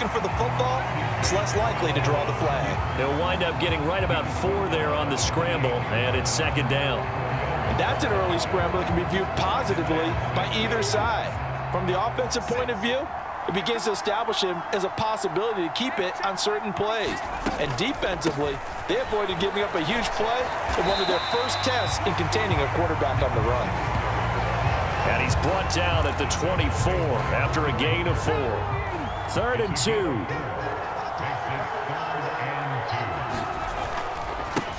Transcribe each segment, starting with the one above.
looking for the football, it's less likely to draw the flag. They'll wind up getting right about 4 there on the scramble, and it's second down. And that's an early scramble that can be viewed positively by either side. From the offensive point of view, it begins to establish him as a possibility to keep it on certain plays. And defensively, they avoided giving up a huge play in one of their first tests in containing a quarterback on the run. And he's brought down at the 24 after a gain of 4. 3rd and 2.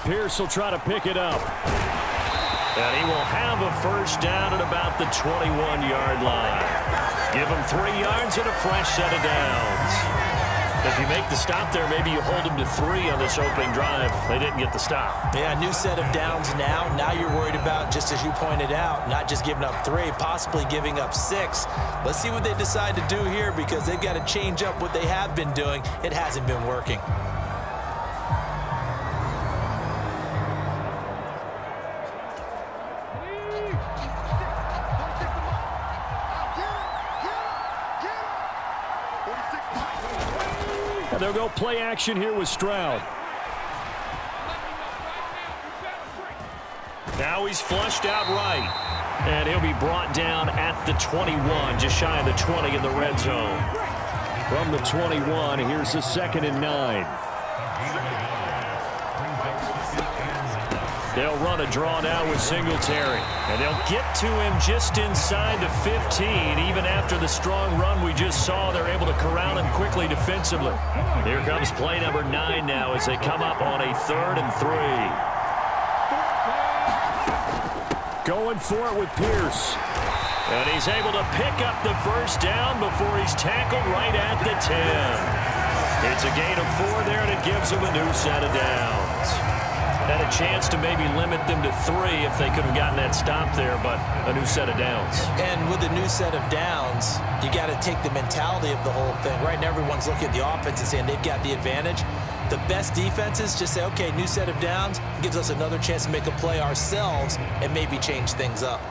Pierce will try to pick it up. And he will have a first down at about the 21-yard line. Give him 3 yards and a fresh set of downs. If you make the stop there, maybe you hold them to 3 on this opening drive. They didn't get the stop. Yeah, new set of downs now. Now you're worried about, just as you pointed out, not just giving up 3, possibly giving up 6. Let's see what they decide to do here because they've got to change up what they have been doing. It hasn't been working. They'll go play action here with Stroud. Now he's flushed out right. And he'll be brought down at the 21, just shy of the 20 in the red zone. From the 21, here's the 2nd and 9. They'll run a draw now with Singletary. And they'll get to him just inside the 15. Even after the strong run we just saw, they're able to corral him quickly defensively. Here comes play number 9 now as they come up on a 3rd and 3. Going for it with Pierce. And he's able to pick up the first down before he's tackled right at the 10. It's a gain of 4 there, and it gives him a new set of downs. Had a chance to maybe limit them to 3 if they could have gotten that stop there, but a new set of downs. And with a new set of downs, you got to take the mentality of the whole thing. Right now, everyone's looking at the offense and saying they've got the advantage. The best defenses just say, okay, new set of downs gives us another chance to make a play ourselves and maybe change things up.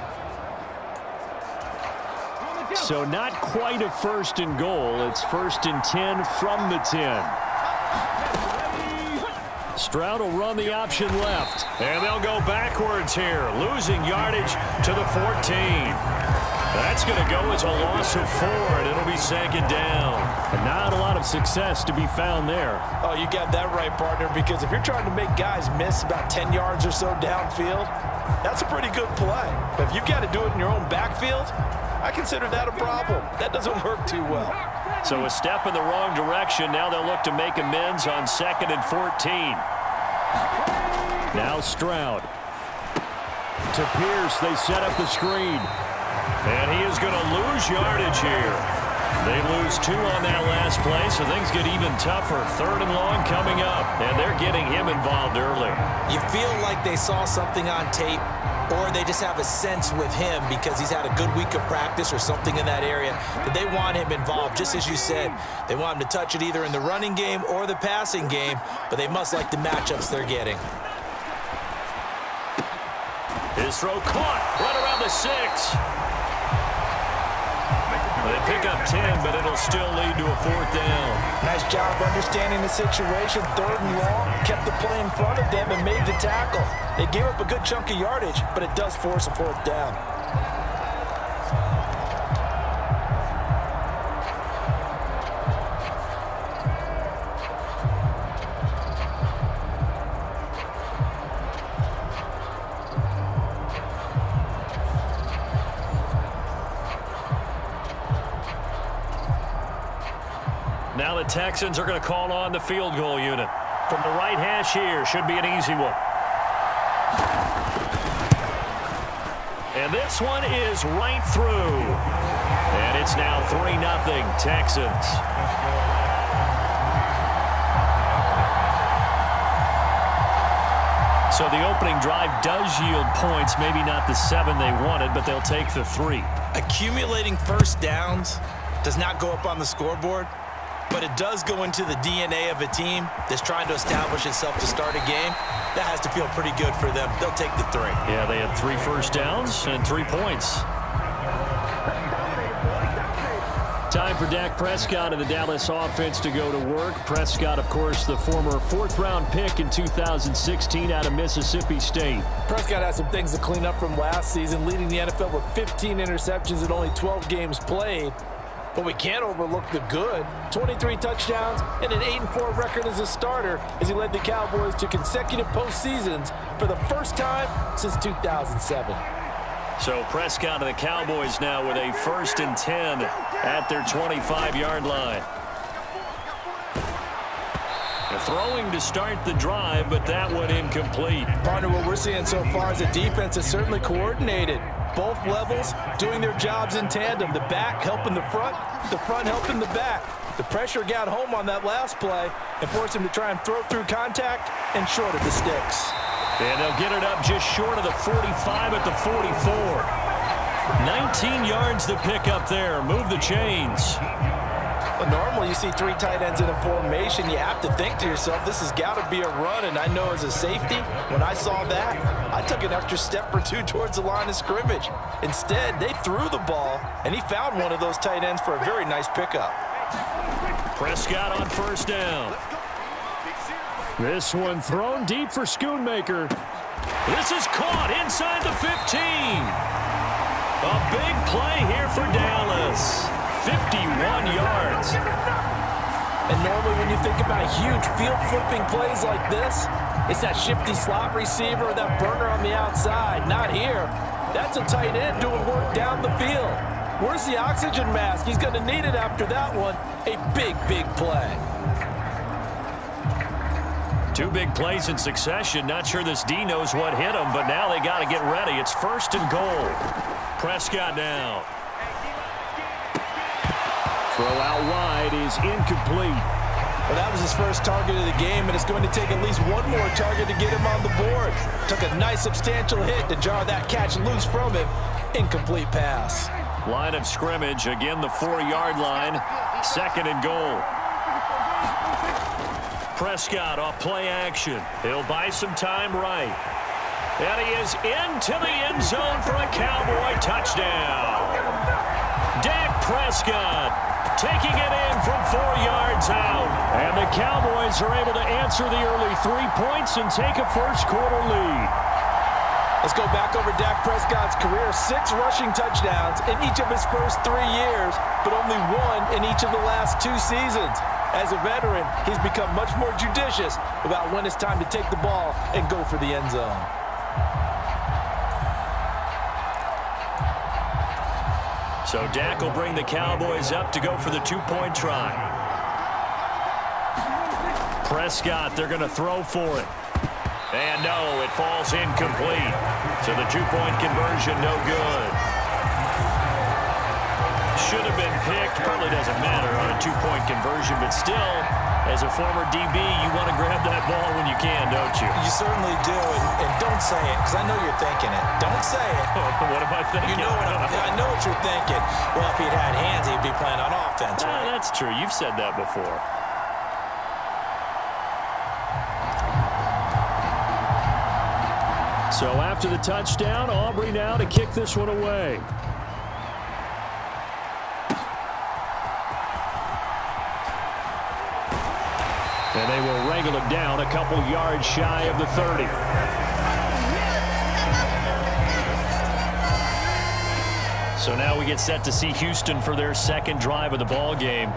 So not quite a 1st and goal. It's 1st and 10 from the 10. Stroud will run the option left. And they'll go backwards here, losing yardage to the 14. That's going to go as a loss of 4, and it'll be 2nd down. And not a lot of success to be found there. Oh, you got that right, partner, because if you're trying to make guys miss about 10 yards or so downfield, that's a pretty good play. But if you've got to do it in your own backfield, I consider that a problem. That doesn't work too well. So a step in the wrong direction. Now they'll look to make amends on 2nd and 14. Now Stroud. To Pierce, they set up the screen. And he is going to lose yardage here. They lose 2 on that last play, so things get even tougher. 3rd and long coming up, and they're getting him involved early. You feel like they saw something on tape, or they just have a sense with him because he's had a good week of practice or something in that area that they want him involved. Just as you said, they want him to touch it either in the running game or the passing game, but they must like the matchups they're getting. His throw caught right around the 6. They pick up 10, but it'll still lead to a 4th down. Nice job understanding the situation. 3rd and long, kept the play in front of them and made the tackle. They gave up a good chunk of yardage, but it does force a 4th down. Now the Texans are going to call on the field goal unit. From the right hash here, should be an easy one. And this one is right through. And it's now 3-0 Texans. So the opening drive does yield points, maybe not the 7 they wanted, but they'll take the 3. Accumulating first downs does not go up on the scoreboard, but it does go into the DNA of a team that's trying to establish itself to start a game. That has to feel pretty good for them. They'll take the 3. Yeah, they had 3 first downs and 3 points. time for Dak Prescott and the Dallas offense to go to work. Prescott, of course, the former fourth-round pick in 2016 out of Mississippi State. Prescott has some things to clean up from last season, leading the NFL with 15 interceptions in only 12 games played. But we can't overlook the good. 23 touchdowns and an 8-4 record as a starter as he led the Cowboys to consecutive postseasons for the first time since 2007. So Prescott and the Cowboys now with a 1st and 10 at their 25-yard line. Throwing to start the drive, but that one incomplete. Partner, what we're seeing so far is the defense is certainly coordinated. Both levels doing their jobs in tandem. The back helping the front helping the back. The pressure got home on that last play and forced him to try and throw through contact and short of the sticks. And they'll get it up just short of the 45 at the 44. 19 yards to pick up there. Move the chains. Well, normally you see 3 tight ends in a formation. You have to think to yourself, this has got to be a run. And I know as a safety, when I saw that, I took an extra step or 2 towards the line of scrimmage. Instead, they threw the ball, and he found one of those tight ends for a very nice pickup. Prescott on 1st down. This one thrown deep for Schoonmaker. This is caught inside the 15. A big play here for Dallas. 51 yards. And normally when you think about huge field-flipping plays like this, it's that shifty slot receiver or that burner on the outside. Not here. That's a tight end doing work down the field. Where's the oxygen mask? He's going to need it after that one. A big, big play. 2 big plays in succession. Not sure this D knows what hit him, but now they got to get ready. It's 1st and goal. Prescott now. Throw out wide is incomplete. Well, that was his first target of the game, and it's going to take at least one more target to get him on the board. Took a nice substantial hit to jar that catch loose from him. Incomplete pass. Line of scrimmage, again the 4-yard line. 2nd and goal. Prescott off play action. He'll buy some time right. And he is into the end zone for a Cowboy touchdown. Dak Prescott taking it in from 4 yards out. And the Cowboys are able to answer the early 3 points and take a first-quarter lead. Let's go back over Dak Prescott's career. 6 rushing touchdowns in each of his first 3 years, but only 1 in each of the last 2 seasons. As a veteran, he's become much more judicious about when it's time to take the ball and go for the end zone. So Dak will bring the Cowboys up to go for the 2-point try. Prescott, they're going to throw for it. And no, it falls incomplete. So the 2-point conversion, no good. Should have been picked. Probably doesn't matter on a 2-point conversion, but still, as a former DB, you want to grab that ball when you can, don't you? You certainly do, and don't say it, because I know you're thinking it. Don't say it. What am I thinking? You know I know what you're thinking. Well, if he'd had hands, he'd be playing on offense, right? That's true. You've said that before. So after the touchdown, Aubrey now to kick this one away. And they will wrangle it down a couple yards shy of the 30. So now we get set to see Houston for their 2nd drive of the ball game.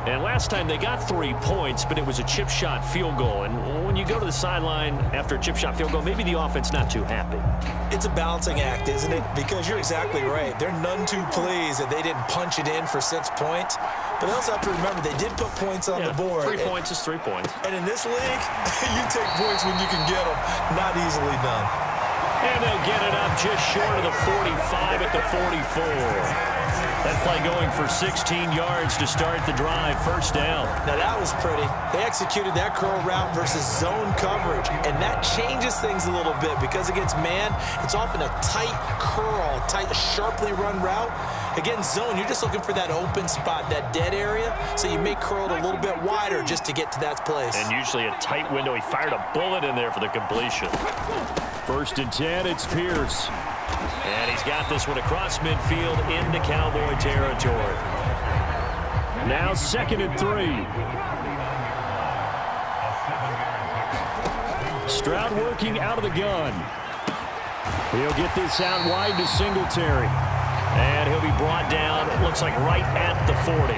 And last time they got 3 points, but it was a chip shot field goal. And when you go to the sideline after a chip shot field goal, maybe the offense not too happy. It's a balancing act, isn't it? Because you're exactly right. They're none too pleased that they didn't punch it in for 6 points. But they also have to remember they did put points on the board. 3 points is 3 points. And in this league, you take points when you can get them. Not easily done. And they'll get it up just short of the 45 at the 44. That play going for 16 yards to start the drive. 1st down. Now that was pretty. They executed that curl route versus zone coverage, and that changes things a little bit because against man, it's often a tight curl, tight, sharply run route. Against zone, you're just looking for that open spot, that dead area, so you may curl it a little bit wider just to get to that place. And usually a tight window. He fired a bullet in there for the completion. 1st and 10, it's Pierce. And he's got this one across midfield into Cowboy territory. Now 2nd and 3. Stroud working out of the gun. He'll get this out wide to Singletary. And he'll be brought down, it looks like right at the 40.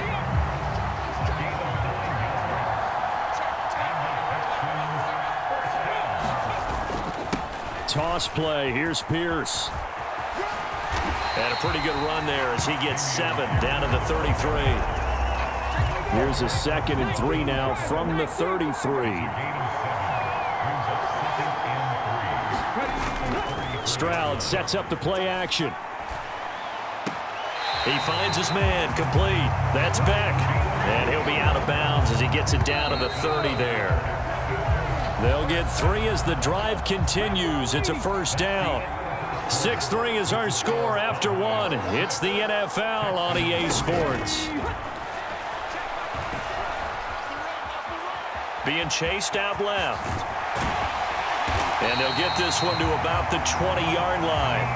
Toss play. Here's Pierce. And a pretty good run there as he gets 7 down to the 33. Here's a 2nd and 3 now from the 33. Stroud sets up the play action. He finds his man, complete. That's Beck. And he'll be out of bounds as he gets it down to the 30 there. They'll get 3 as the drive continues. It's a first down. 6-3 is our score after 1. It's the NFL on EA Sports. Being chased out left. And they'll get this one to about the 20-yard line.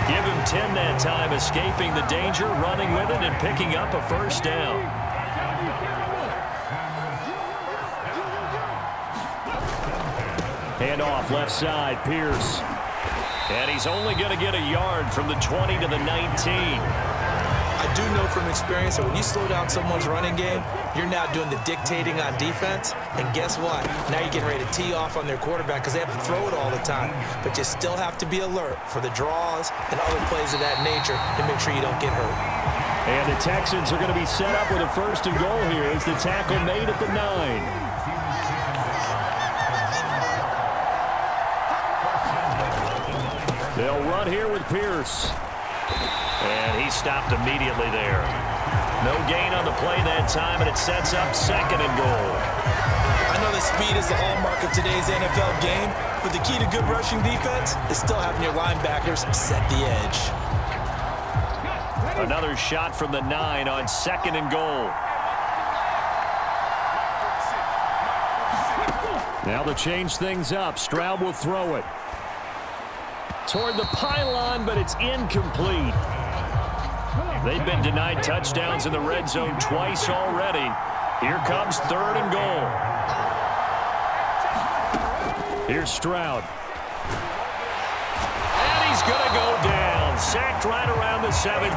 Give him 10 that time, escaping the danger, running with it, and picking up a first down. Hand off left side, Pierce. And he's only going to get a yard from the 20 to the 19. I do know from experience that when you slow down someone's running game, you're now doing the dictating on defense. And guess what? Now you're getting ready to tee off on their quarterback because they have to throw it all the time. But you still have to be alert for the draws and other plays of that nature to make sure you don't get hurt. And the Texans are going to be set up with a 1st and goal here as the tackle made at the 9. They'll run here with Pierce. And he stopped immediately there. No gain on the play that time, and it sets up 2nd and goal. I know that speed is the hallmark of today's NFL game, but the key to good rushing defense is still having your linebackers set the edge. Another shot from the 9 on 2nd and goal. Now to change things up, Stroud will throw it. Toward the pylon, but it's incomplete. They've been denied touchdowns in the red zone twice already. Here comes 3rd and goal. Here's Stroud. And he's going to go down. Sacked right around the 17.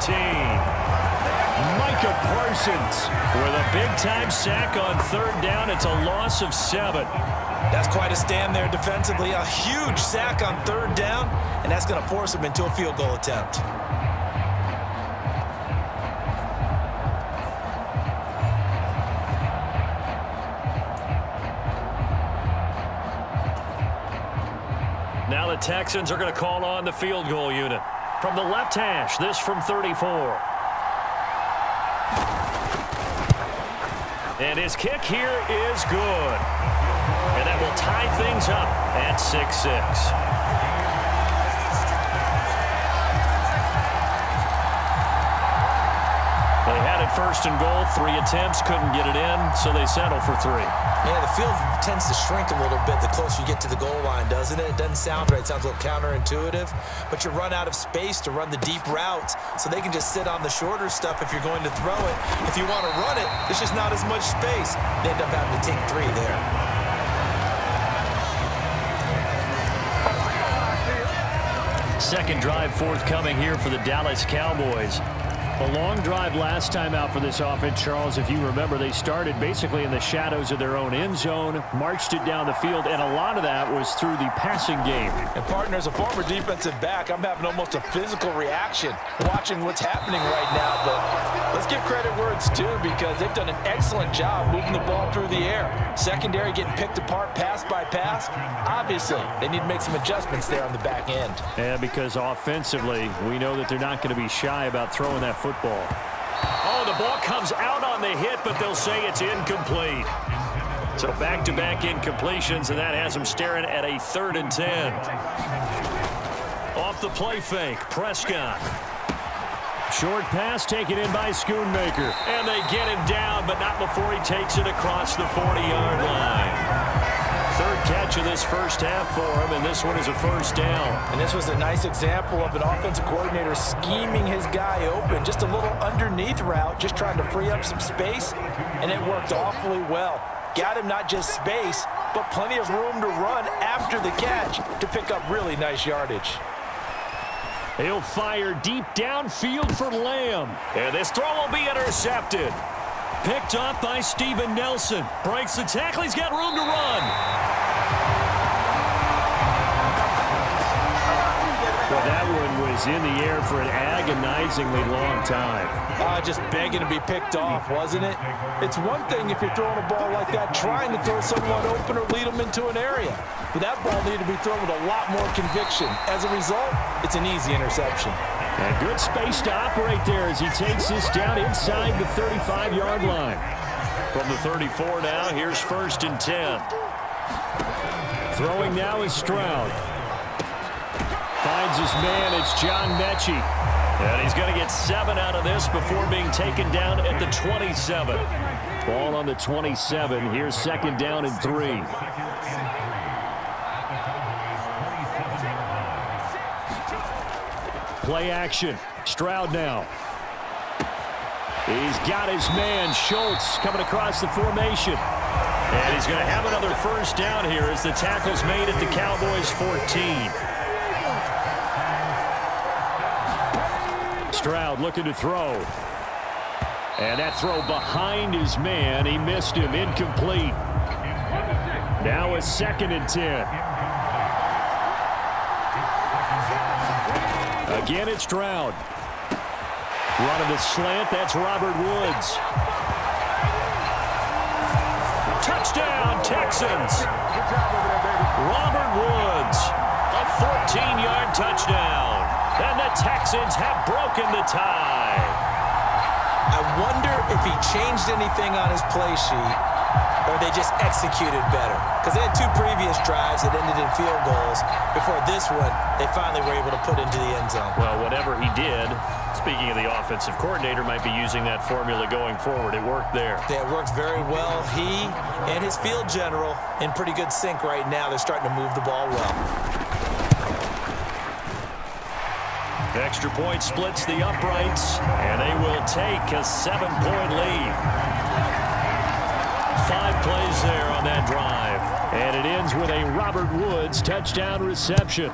Micah Parsons with a big-time sack on 3rd down. It's a loss of 7. That's quite a stand there defensively. A huge sack on 3rd down, and that's going to force him into a field goal attempt. Now the Texans are going to call on the field goal unit. From the left hash, this from 34. And his kick here is good. And that will tie things up at 6-6. They had it 1st and goal, 3 attempts, couldn't get it in, so they settle for 3. Yeah, the field tends to shrink a little bit the closer you get to the goal line, doesn't it? It doesn't sound right. It sounds a little counterintuitive, but you run out of space to run the deep routes, so they can just sit on the shorter stuff if you're going to throw it. If you want to run it, there's just not as much space. They end up having to take 3 there. Second drive forthcoming here for the Dallas Cowboys. A long drive last time out for this offense, Charles. If you remember, they started basically in the shadows of their own end zone, marched it down the field, and a lot of that was through the passing game. And partner, as a former defensive back, I'm having almost a physical reaction watching what's happening right now. But let's give credit where it's due because they've done an excellent job moving the ball through the air. Secondary getting picked apart pass by pass. Obviously, they need to make some adjustments there on the back end. Yeah, because offensively, we know that they're not going to be shy about throwing that football. Oh, the ball comes out on the hit, but they'll say it's incomplete. So back-to-back incompletions, and that has them staring at a 3rd and 10. Off the play fake, Prescott. Short pass taken in by Schoonmaker. And they get him down, but not before he takes it across the 40-yard line. third catch of this first half for him, and this one is a first down. And this was a nice example of an offensive coordinator scheming his guy open. Just a little underneath route, just trying to free up some space, and it worked awfully well. Got him not just space, but plenty of room to run after the catch to pick up really nice yardage. He'll fire deep downfield for Lamb. And this throw will be intercepted. Picked off by Steven Nelson. Breaks the tackle. He's got room to run. Well, that one was in the air for an agonizingly long time. Just begging to be picked off, wasn't it? It's one thing if you're throwing a ball like that, trying to throw someone open or lead them into an area. But that ball needed to be thrown with a lot more conviction. As a result, it's an easy interception. And good space to operate there as he takes this down inside the 35-yard line. From the 34 now, here's 1st and 10. Throwing now is Stroud. Finds his man, it's John Mechie. And he's going to get 7 out of this before being taken down at the 27. Ball on the 27. Here's 2nd down and 3. Play action. Stroud now. He's got his man, Schultz, coming across the formation. And he's going to have another first down here as the tackle's made at the Cowboys 14. Stroud looking to throw. And that throw behind his man. He missed him. Incomplete. Now it's 2nd and 10. Again, it's Stroud. Running the slant. That's Robert Woods. Touchdown, Texans. Robert Woods. A 14-yard touchdown. And the Texans have broken the tie. I wonder if he changed anything on his play sheet or they just executed better. Because they had 2 previous drives that ended in field goals. Before this one, they finally were able to put into the end zone. Well, whatever he did, speaking of the offensive coordinator, might be using that formula going forward. It worked there. Yeah, it worked very well. He and his field general in pretty good sync right now. They're starting to move the ball well. Extra point splits the uprights, and they will take a 7-point lead. 5 plays there on that drive. And it ends with a Robert Woods touchdown reception.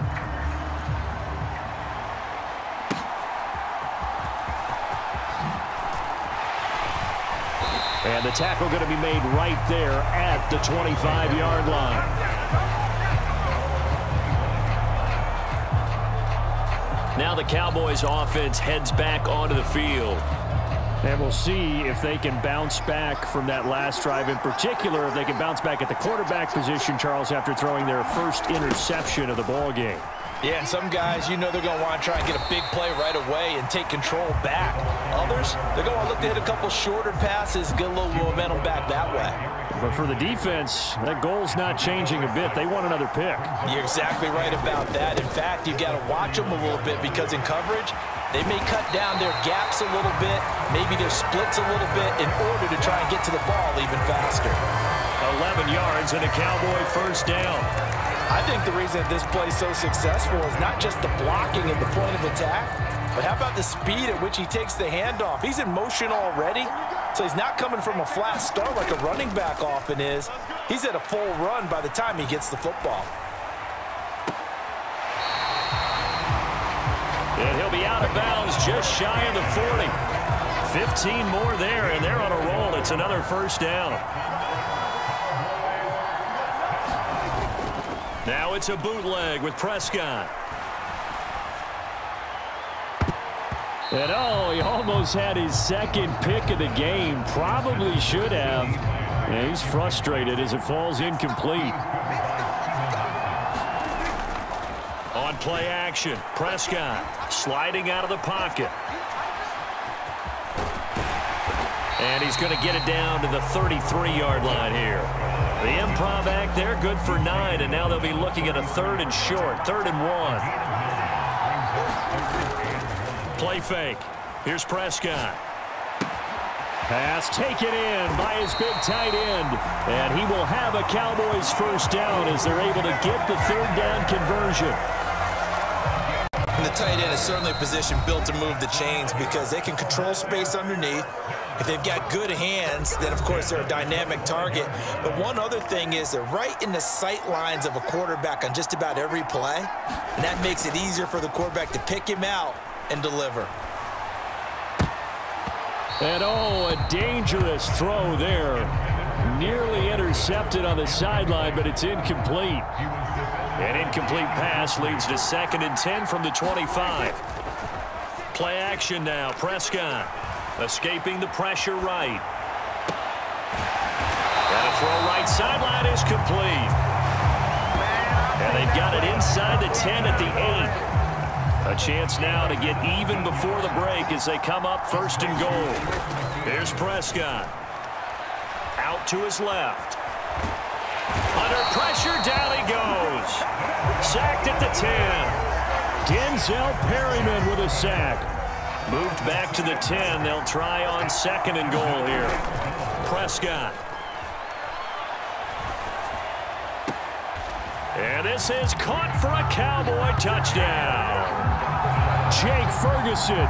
And the tackle going to be made right there at the 25-yard line. Now the Cowboys offense heads back onto the field. And we'll see if they can bounce back from that last drive, in particular, if they can bounce back at the quarterback position, Charles, after throwing their first interception of the ballgame. Yeah, and some guys, you know they're going to want to try and get a big play right away and take control back. Others, they're going to look to hit a couple shorter passes, get a little momentum back that way. But for the defense, that goal's not changing a bit. They want another pick. You're exactly right about that. In fact, you've got to watch them a little bit because in coverage, they may cut down their gaps a little bit, maybe their splits a little bit in order to try and get to the ball even faster. 11 yards and a Cowboy first down. I think the reason that this play is so successful is not just the blocking at the point of attack, but how about the speed at which he takes the handoff? He's in motion already, so he's not coming from a flat start like a running back often is. He's at a full run by the time he gets the football. And he'll be out of bounds just shy of the 40. 15 more there, and they're on a roll. It's another first down. Now it's a bootleg with Prescott. And he almost had his second pick of the game. Probably should have. And he's frustrated as it falls incomplete. On play action, Prescott sliding out of the pocket. And he's going to get it down to the 33-yard line here. The improv act there, good for 9, and now they'll be looking at a 3rd and short, 3rd and 1. Play fake. Here's Prescott. Pass taken in by his big tight end. And he will have a Cowboys first down as they're able to get the third down conversion. And the tight end is certainly a position built to move the chains because they can control space underneath. If they've got good hands, then, of course, they're a dynamic target. But one other thing is they're right in the sight lines of a quarterback on just about every play. And that makes it easier for the quarterback to pick him out and deliver. And, oh, a dangerous throw there. Nearly intercepted on the sideline, but it's incomplete. An incomplete pass leads to 2nd and 10 from the 25. Play action now. Prescott escaping the pressure right. And a throw right sideline is complete. And they've got it inside the 10 at the 8. A chance now to get even before the break as they come up 1st and goal. Here's Prescott. Out to his left. Under pressure, down he goes. Sacked at the 10. Denzel Perryman with a sack. Moved back to the 10. They'll try on 2nd and goal here. Prescott. And this is caught for a Cowboy touchdown. Jake Ferguson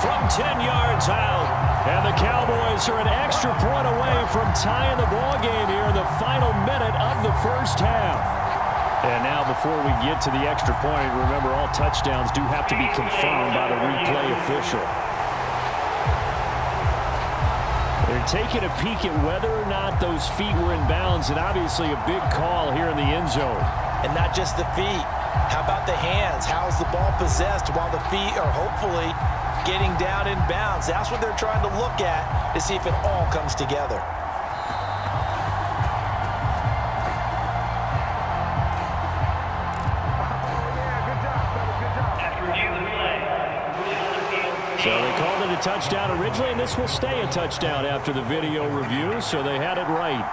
from 10 yards out. And the Cowboys are an extra point away from tying the ball game here in the final minute of the first half. And now before we get to the extra point, remember all touchdowns do have to be confirmed by the replay official. They're taking a peek at whether or not those feet were in bounds, and obviously a big call here in the end zone. And not just the feet. How about the hands? How's the ball possessed while the feet are hopefully getting down in bounds? That's what they're trying to look at to see if it all comes together. So they called it a touchdown originally, and this will stay a touchdown after the video review, so they had it right.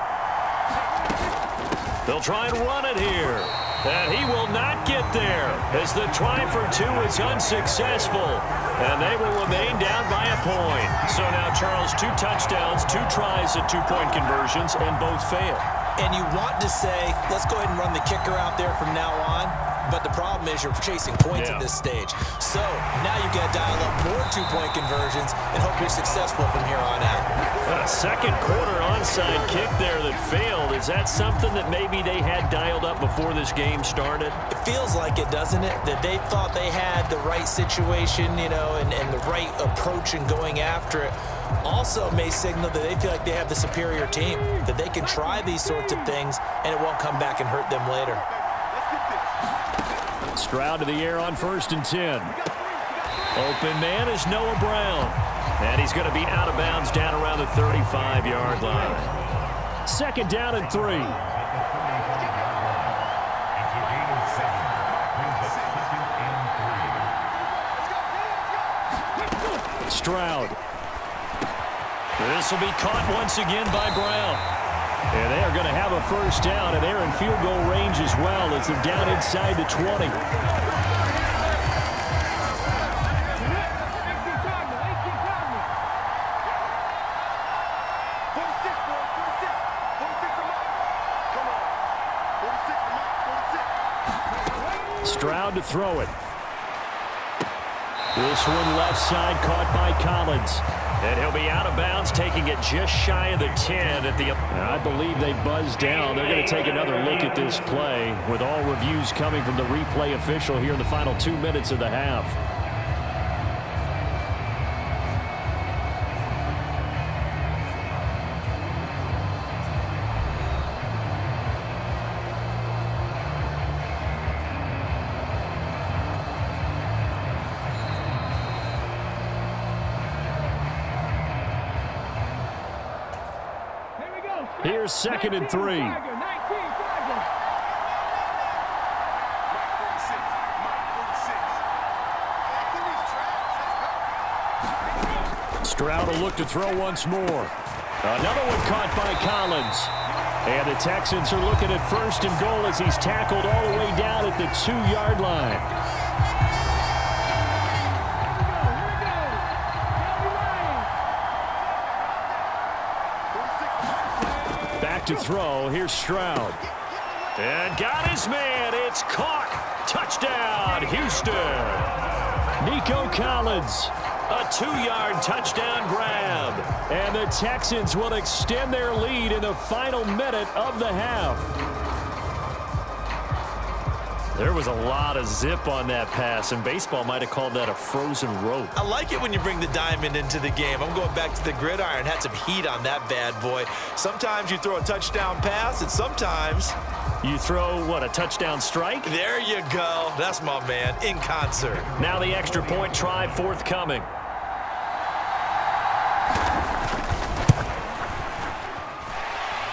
They'll try and run it here. And he will not get there as the try for 2 is unsuccessful. And they will remain down by a point. So now, Charles, 2 touchdowns, 2 tries at 2-point conversions, and both fail. And you want to say, let's go ahead and run the kicker out there from now on. But the problem is you're chasing points at this stage. So now you've got to dial up more 2-point conversions and hope you're successful from here on out. A second quarter onside kick there that failed. Is that something that maybe they had dialed up before this game started? It feels like it, doesn't it? That they thought they had the right situation, you know, and the right approach in going after it. Also may signal that they feel like they have the superior team, that they can try these sorts of things and it won't come back and hurt them later. Stroud to the air on 1st and 10. Open man is Noah Brown. And he's going to be out of bounds down around the 35-yard line. 2nd down and 3. Stroud. This will be caught once again by Brown. And they are going to have a first down, and they're in field goal range as well as they're down inside the 20. Stroud to throw it. This one left side caught by Collins. And he'll be out of bounds, taking it just shy of the 10 at the... I believe they buzzed down. They're going to take another look at this play with all reviews coming from the replay official here in the final 2 minutes of the half. Here's 2nd and 3. Stroud will look to throw once more. Another one caught by Collins. And the Texans are looking at 1st and goal as he's tackled all the way down at the 2-yard line. back to throw. Here's Stroud. And got his man. It's caught. Touchdown, Houston. Nico Collins. A 2-yard touchdown grab. And the Texans will extend their lead in the final minute of the half. There was a lot of zip on that pass, and baseball might have called that a frozen rope. I like it when you bring the diamond into the game. I'm going back to the gridiron. Had some heat on that bad boy. Sometimes you throw a touchdown pass, and sometimes you throw, what, a touchdown strike? There you go. That's my man, in concert. Now the extra point try forthcoming.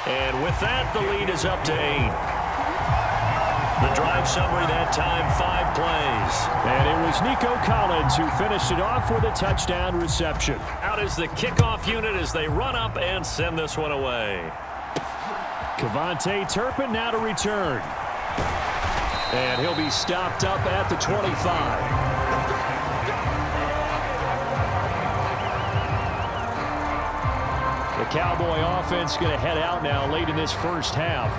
And with that, the lead is up to 8. The drive summary that time, 5 plays. And it was Nico Collins who finished it off with a touchdown reception. Out is the kickoff unit as they run up and send this one away. Kevontae Turpin now to return. And he'll be stopped up at the 25. The Cowboy offense going to head out now late in this first half.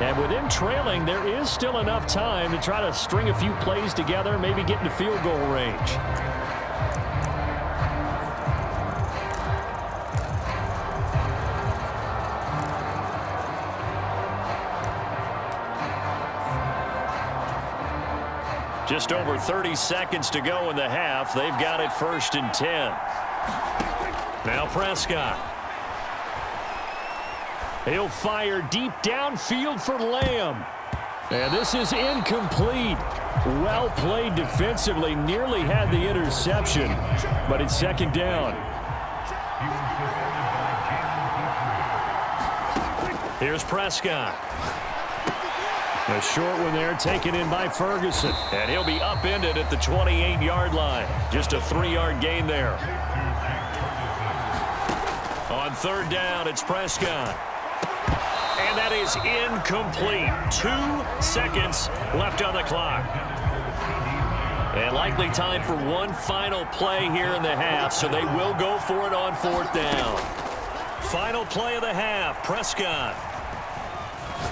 And with them trailing, there is still enough time to try to string a few plays together, maybe get into field goal range. Just over 30 seconds to go in the half. They've got it 1st and 10. Now Prescott. He'll fire deep downfield for Lamb. And this is incomplete. Well played defensively. Nearly had the interception, but it's 2nd down. Here's Prescott. A short one there taken in by Ferguson. And he'll be upended at the 28-yard line. Just a 3-yard gain there. On 3rd down, it's Prescott. And that is incomplete. 2 seconds left on the clock. And likely time for one final play here in the half, so they will go for it on 4th down. Final play of the half, Prescott.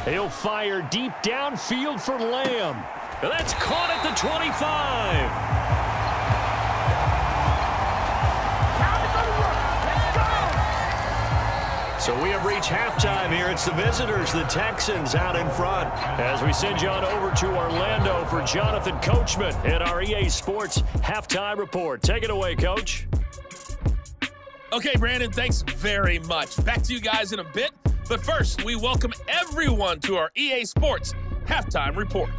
He'll fire deep downfield for Lamb. And that's caught at the 25. So we have reached halftime here. It's the visitors, the Texans, out in front. As we send you on over to Orlando for Jonathan Coachman in our EA Sports Halftime Report. Take it away, Coach. Okay, Brandon, thanks very much. Back to you guys in a bit. But first, we welcome everyone to our EA Sports Halftime Report.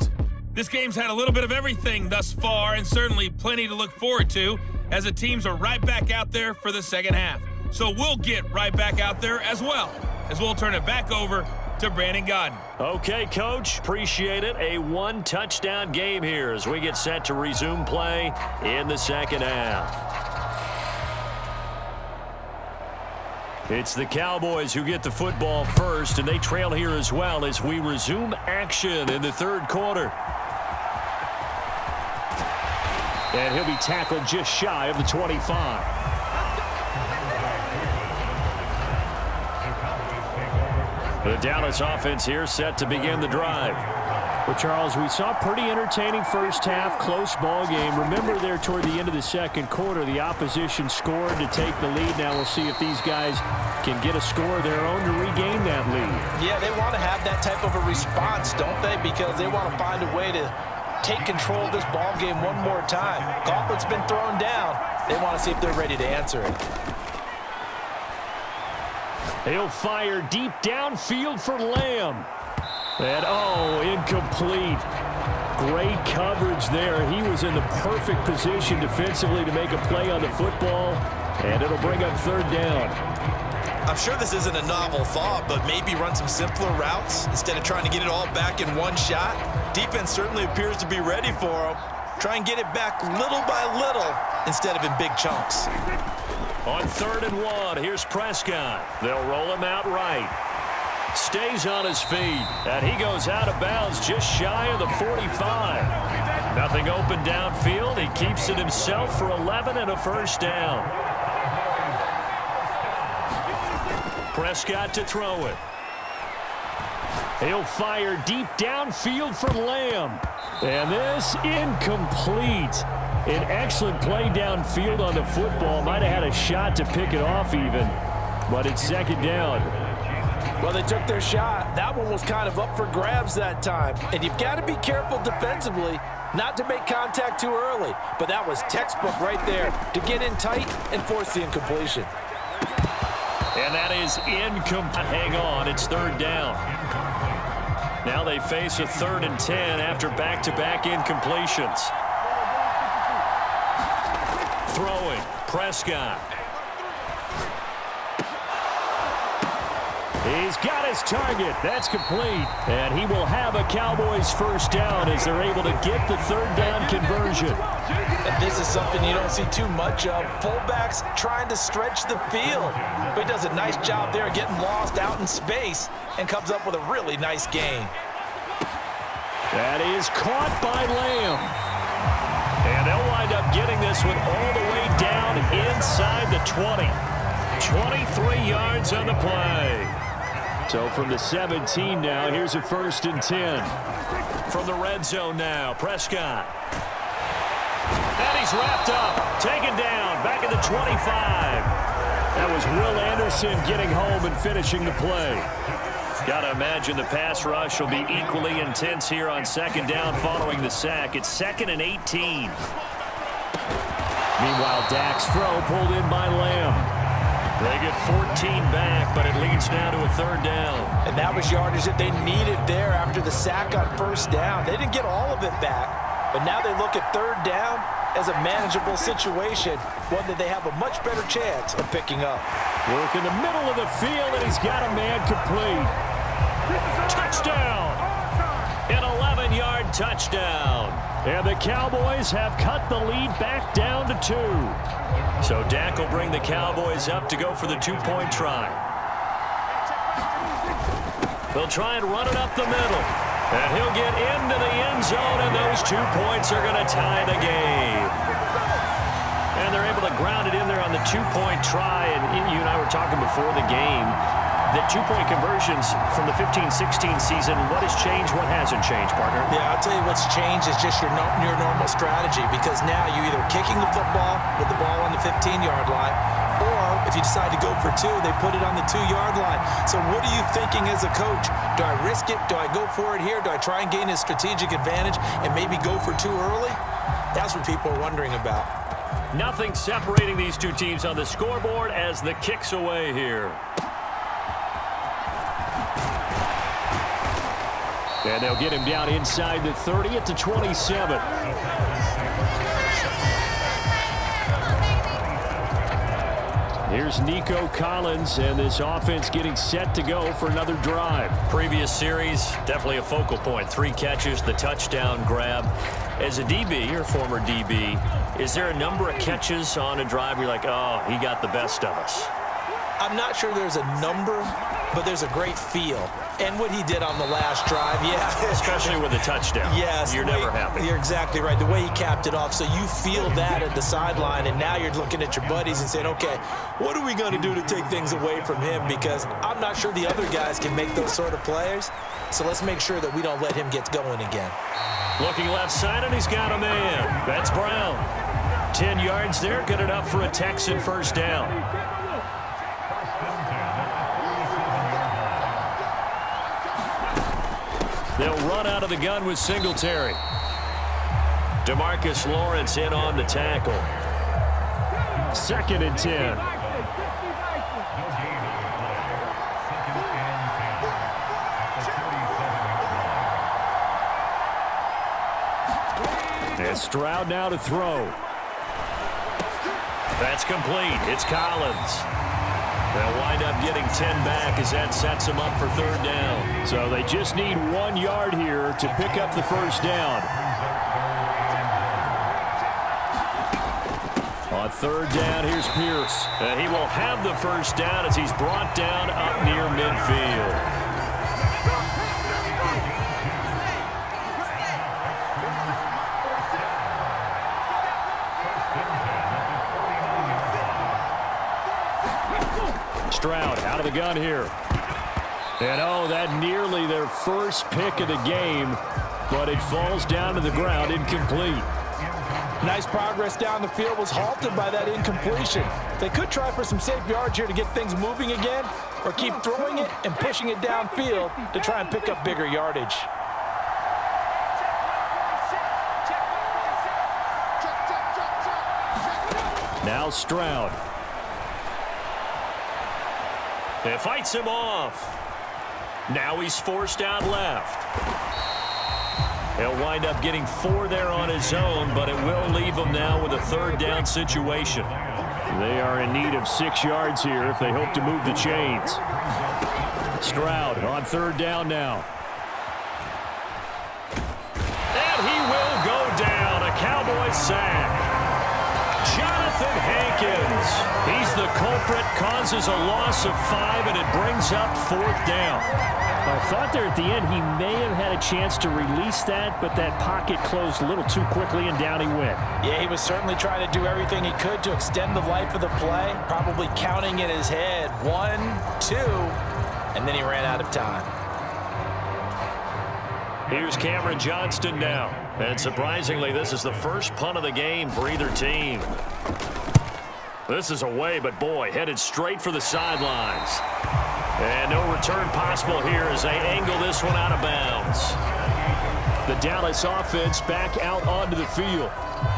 This game's had a little bit of everything thus far, and certainly plenty to look forward to as the teams are right back out there for the second half. So we'll get right back out there as well, as we'll turn it back over to Brandon Godden. Okay, Coach, appreciate it. A 1-touchdown game here as we get set to resume play in the second half. It's the Cowboys who get the football first, and they trail here as well as we resume action in the 3rd quarter. And he'll be tackled just shy of the 25. The Dallas offense here set to begin the drive. Well, Charles, we saw a pretty entertaining first half, close ball game. Remember there toward the end of the 2nd quarter, the opposition scored to take the lead. Now we'll see if these guys can get a score of their own to regain that lead. Yeah, they want to have that type of a response, don't they? Because they want to find a way to take control of this ball game one more time. Gauntlet's been thrown down. They want to see if they're ready to answer it. He'll fire deep downfield for Lamb. And, oh, incomplete. Great coverage there. He was in the perfect position defensively to make a play on the football, and it'll bring up 3rd down. I'm sure this isn't a novel thought, but maybe run some simpler routes instead of trying to get it all back in one shot. Defense certainly appears to be ready for him. Try and get it back little by little instead of in big chunks. On 3rd and 1, here's Prescott. They'll roll him out right. Stays on his feet, and he goes out of bounds just shy of the 45. Nothing open downfield. He keeps it himself for 11 and a 1st down. Prescott to throw it. He'll fire deep downfield for Lamb. And this incomplete. An excellent play downfield on the football. Might have had a shot to pick it off even. But it's second down. Well, they took their shot. That one was kind of up for grabs that time. And you've got to be careful defensively not to make contact too early. But that was textbook right there to get in tight and force the incompletion. And that is incomplete. Hang on, it's third down. Now they face a 3rd and 10 after back-to-back incompletions. Throwing, Prescott. He's got his target. That's complete. And he will have a Cowboys first down as they're able to get the 3rd down conversion. And this is something you don't see too much of. Fullbacks trying to stretch the field. But he does a nice job there getting lost out in space and comes up with a really nice gain. That is caught by Lamb. And they'll wind up getting this one all the way down inside the 20. 23 yards on the play. So from the 17 now, here's a 1st and 10. From the red zone now, Prescott. And he's wrapped up, taken down, back at the 25. That was Will Anderson getting home and finishing the play. Got to imagine the pass rush will be equally intense here on second down following the sack. It's 2nd and 18. Meanwhile, Dak's throw pulled in by Lamb. They get 14 back, but it leads now to a 3rd down. And that was yardage that they needed there after the sack on 1st down. They didn't get all of it back, but now they look at 3rd down as a manageable situation, one that they have a much better chance of picking up. Work in the middle of the field, and he's got a man complete. Touchdown! An 11-yard touchdown. And the Cowboys have cut the lead back down to 2. So Dak will bring the Cowboys up to go for the 2-point try. They'll try and run it up the middle. And he'll get into the end zone, and those 2 points are going to tie the game. And they're able to ground it in there on the 2-point try. And you and I were talking before the game. The 2-point conversions from the 15-16 season, what has changed, what hasn't changed, partner? Yeah, I'll tell you what's changed is just your normal strategy, because now you're either kicking the football with the ball on the 15-yard line, or if you decide to go for 2, they put it on the 2-yard line. So what are you thinking as a coach? Do I risk it? Do I go for it here? Do I try and gain a strategic advantage and maybe go for 2 early? That's what people are wondering about. Nothing separating these two teams on the scoreboard as the kick's away here. And they'll get him down inside the 30 at the 27. Here's Nico Collins, and this offense getting set to go for another drive. Previous series, definitely a focal point. 3 catches, the touchdown grab. As a DB, or former DB, is there a number of catches on a drive you're like, oh, he got the best of us? I'm not sure there's a number, but there's a great feel. And what he did on the last drive, yeah. Especially with a touchdown. Yes. You're never happy. You're exactly right. The way he capped it off, so you feel that at the sideline, and now you're looking at your buddies and saying, okay, what are we going to do to take things away from him? Because I'm not sure the other guys can make those sort of plays. So let's make sure that we don't let him get going again. Looking left side, and he's got a man. That's Brown. 10 yards there, good enough for a Texan first down. They'll run out of the gun with Singletary. DeMarcus Lawrence in on the tackle. 2nd and 10. And Stroud now to throw. That's complete. It's Collins. They'll wind up getting 10 back as that sets them up for 3rd down. So they just need 1 yard here to pick up the first down. On 3rd down, here's Pierce. And he will have the first down as he's brought down up near midfield. Stroud out of the gun here. And oh, that nearly there their first pick of the game, but it falls down to the ground incomplete. Nice progress down the field was halted by that incompletion. They could try for some safe yards here to get things moving again, or keep throwing it and pushing it downfield to try and pick up bigger yardage. Now Stroud. It fights him off. Now he's forced out left. He'll wind up getting 4 there on his own, but it will leave him now with a third down situation. They are in need of 6 yards here if they hope to move the chains. Stroud on third down now. And he will go down. A Cowboys sack. Jonathan Hankins. He's the culprit, causes a loss of 5, and it brings up 4th down. I thought there at the end he may have had a chance to release that, but that pocket closed a little too quickly, and down he went. Yeah, he was certainly trying to do everything he could to extend the life of the play, probably counting in his head 1, 2, and then he ran out of time. Here's Cameron Johnston now. And surprisingly, this is the first punt of the game for either team. This is away, but boy, headed straight for the sidelines. And no return possible here as they angle this one out of bounds. The Dallas offense back out onto the field.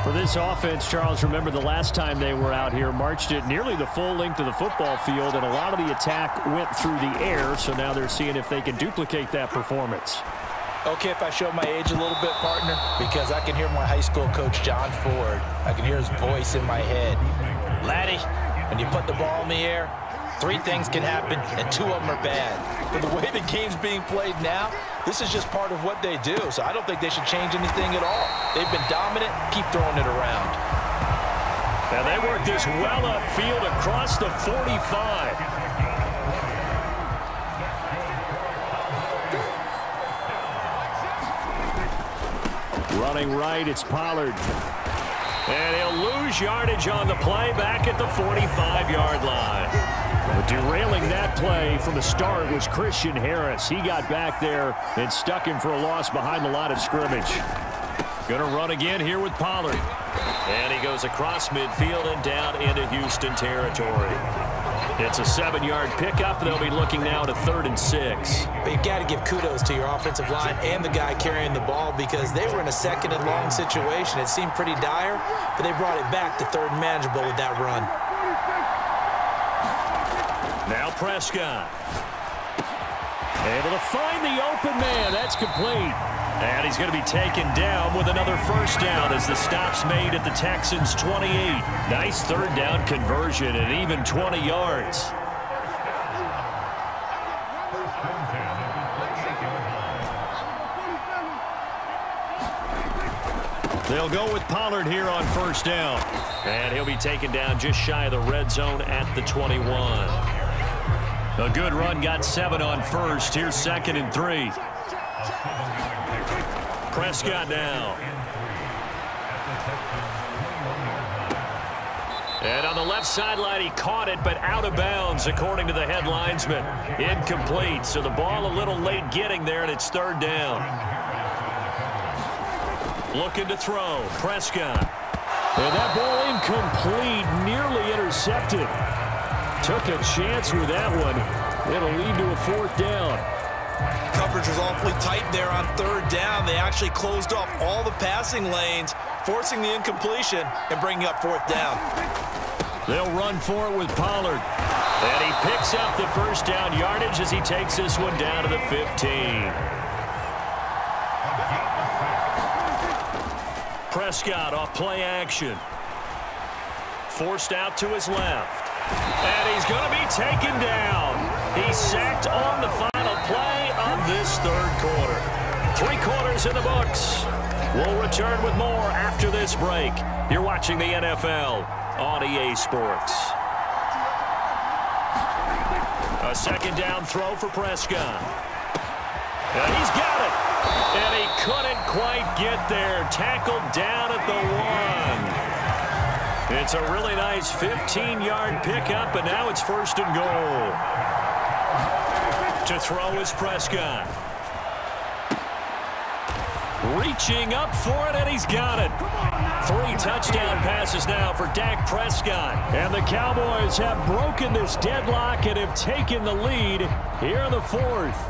For this offense, Charles, remember the last time they were out here, marched it nearly the full length of the football field, and a lot of the attack went through the air, so now they're seeing if they can duplicate that performance. Okay, if I show my age a little bit, partner, because I can hear my high school coach, John Ford. I can hear his voice in my head. Laddie, when you put the ball in the air, 3 things can happen, and 2 of them are bad. But the way the game's being played now, this is just part of what they do, so I don't think they should change anything at all. They've been dominant. Keep throwing it around. And they work this well upfield across the 45. Running right, it's Pollard. And he'll lose yardage on the play back at the 45-yard line. But derailing that play from the start was Christian Harris. He got back there and stuck him for a loss behind the line of scrimmage. Going to run again here with Pollard. And he goes across midfield and down into Houston territory. It's a 7-yard pickup. They'll be looking now to 3rd and 6. But you got to give kudos to your offensive line and the guy carrying the ball, because they were in a 2nd and long situation. It seemed pretty dire, but they brought it back to 3rd and manageable with that run. Now Prescott. Able to find the open man. That's complete. And he's going to be taken down with another first down as the stop's made at the Texans' 28. Nice 3rd down conversion and even 20 yards. They'll go with Pollard here on first down. And he'll be taken down just shy of the red zone at the 21. A good run, got 7 on first. Here's 2nd and 3. Prescott now. And on the left sideline, he caught it, but out of bounds, according to the head linesman. Incomplete, so the ball a little late getting there, and it's 3rd down. Looking to throw, Prescott. And that ball incomplete, nearly intercepted. Took a chance with that one. It'll lead to a 4th down. Coverage was awfully tight there on 3rd down. They actually closed off all the passing lanes, forcing the incompletion and bringing up 4th down. They'll run for it with Pollard. And he picks up the first down yardage as he takes this one down to the 15. Prescott off play action. Forced out to his left. And he's going to be taken down. He's sacked on the final play of this 3rd quarter. 3 quarters in the books. We'll return with more after this break. You're watching the NFL on EA Sports. A 2nd down throw for Prescott. And he's got it. And he couldn't quite get there. Tackled down at the 1. It's a really nice 15-yard pickup, and now it's 1st and goal. To throw is Prescott. Reaching up for it, and he's got it. 3 touchdown passes now for Dak Prescott. And the Cowboys have broken this deadlock and have taken the lead here in the 4th.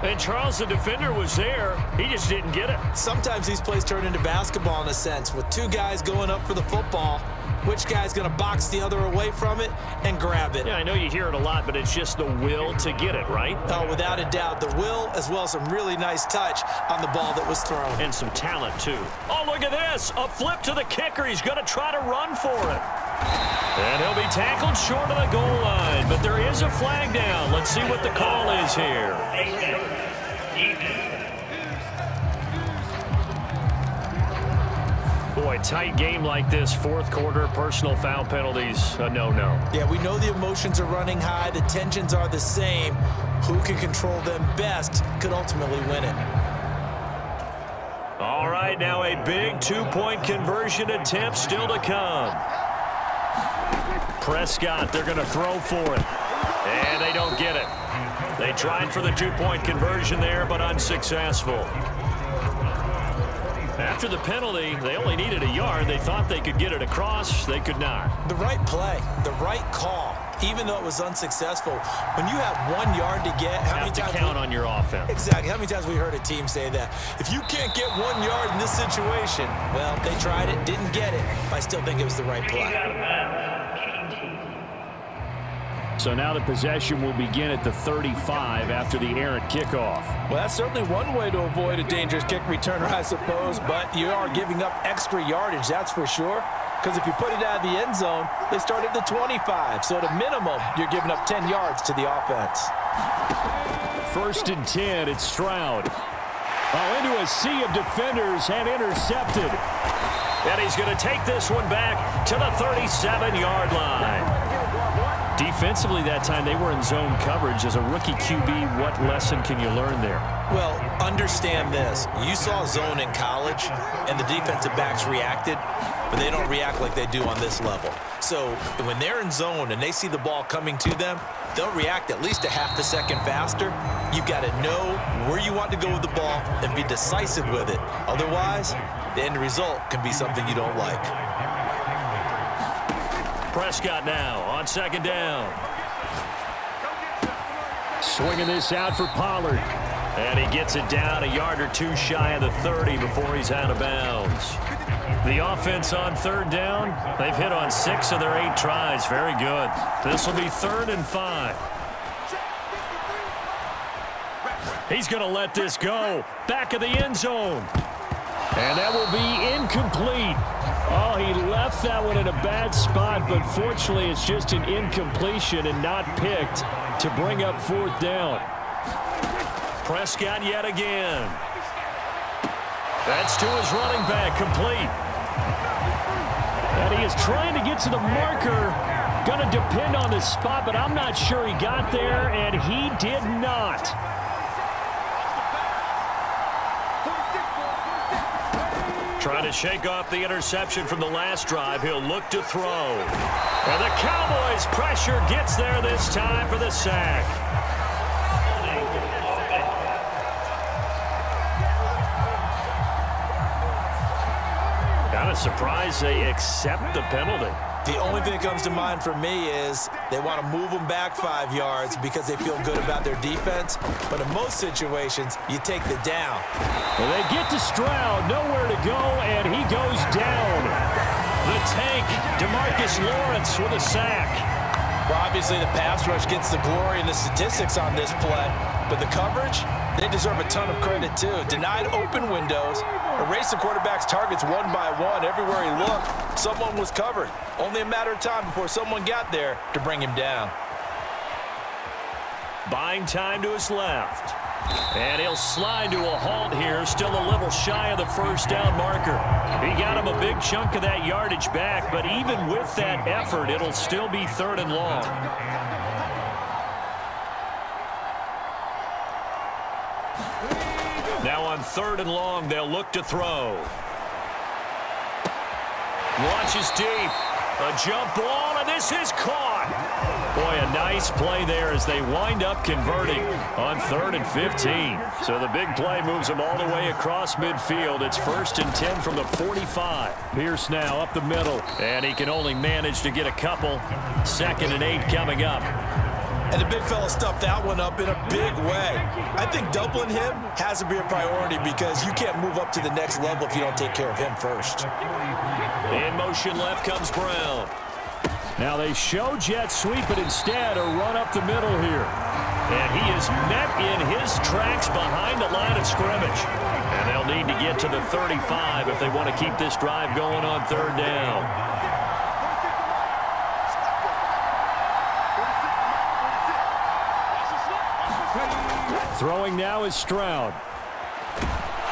And Charles, the defender, was there. He just didn't get it. Sometimes these plays turn into basketball in a sense, with 2 guys going up for the football. Which guy's going to box the other away from it and grab it? Yeah, I know you hear it a lot, but it's just the will to get it, right? Oh, without a doubt. The will, as well as some really nice touch on the ball that was thrown. And some talent, too. Oh, look at this. A flip to the kicker. He's going to try to run for it. And he'll be tackled short of the goal line. But there is a flag down. Let's see what the call is here. Boy, tight game like this, 4th quarter, personal foul penalties, a no-no. Yeah, we know the emotions are running high. The tensions are the same. Who can control them best could ultimately win it. All right, now a big 2-point conversion attempt still to come. Prescott, they're going to throw for it. And they don't get it. They tried for the 2-point conversion there, but unsuccessful. After the penalty, they only needed a yard. They thought they could get it across. They could not. The right play, the right call, even though it was unsuccessful. When you have 1 yard to get, how many times count on your offense? Exactly. How many times we heard a team say that? If you can't get 1 yard in this situation, well, they tried it, didn't get it. I still think it was the right play. So now the possession will begin at the 35 after the errant kickoff. Well, that's certainly one way to avoid a dangerous kick returner, I suppose, but you are giving up extra yardage, that's for sure. Because if you put it out of the end zone, they start at the 25. So at a minimum, you're giving up 10 yards to the offense. 1st and 10, it's Stroud. Oh, into a sea of defenders and intercepted. And he's going to take this one back to the 37-yard line. Defensively that time, they were in zone coverage. As a rookie QB, what lesson can you learn there? Well, understand this. You saw zone in college, and the defensive backs reacted, but they don't react like they do on this level. So when they're in zone and they see the ball coming to them, they'll react at least a half a second faster. You've got to know where you want to go with the ball and be decisive with it. Otherwise, the end result can be something you don't like. Prescott now on 2nd down. Swinging this out for Pollard. And he gets it down a yard or 2 shy of the 30 before he's out of bounds. The offense on 3rd down, they've hit on 6 of their 8 tries. Very good. This will be 3rd and 5. He's going to let this go. Back of the end zone. And that will be incomplete. Oh, he left that one in a bad spot, but fortunately it's just an incompletion and not picked to bring up 4th down. Prescott yet again. That's to his running back, complete. And he is trying to get to the marker. Going to depend on the spot, but I'm not sure he got there, and he did not. Trying to shake off the interception from the last drive. He'll look to throw. And the Cowboys pressure gets there this time for the sack. Kind of surprised they accept the penalty. The only thing that comes to mind for me is they want to move them back 5 yards because they feel good about their defense. But in most situations, you take the down. Well, they get to Stroud, nowhere to go, and he goes down. The tank, DeMarcus Lawrence with a sack. Well, obviously the pass rush gets the glory and the statistics on this play. But the coverage, they deserve a ton of credit too. Denied open windows, erased the quarterback's targets one by one. Everywhere he looked, someone was covered. Only a matter of time before someone got there to bring him down. Buying time to his left. And he'll slide to a halt here, still a little shy of the 1st down marker. He got him a big chunk of that yardage back, but even with that effort, it'll still be 3rd and long. Now on 3rd and long, they'll look to throw. Launches deep. A jump ball, and this is caught. Boy, a nice play there as they wind up converting on 3rd and 15. So the big play moves them all the way across midfield. It's 1st and 10 from the 45. Pierce now up the middle. And he can only manage to get a couple. 2nd and 8 coming up. And the big fella stuffed that one up in a big way. I think doubling him has to be a priority because you can't move up to the next level if you don't take care of him first. In motion left comes Brown. Now they show jet sweep, but instead a run up the middle here. And he is met in his tracks behind the line of scrimmage. And they'll need to get to the 35 if they want to keep this drive going on 3rd down. Throwing now is Stroud.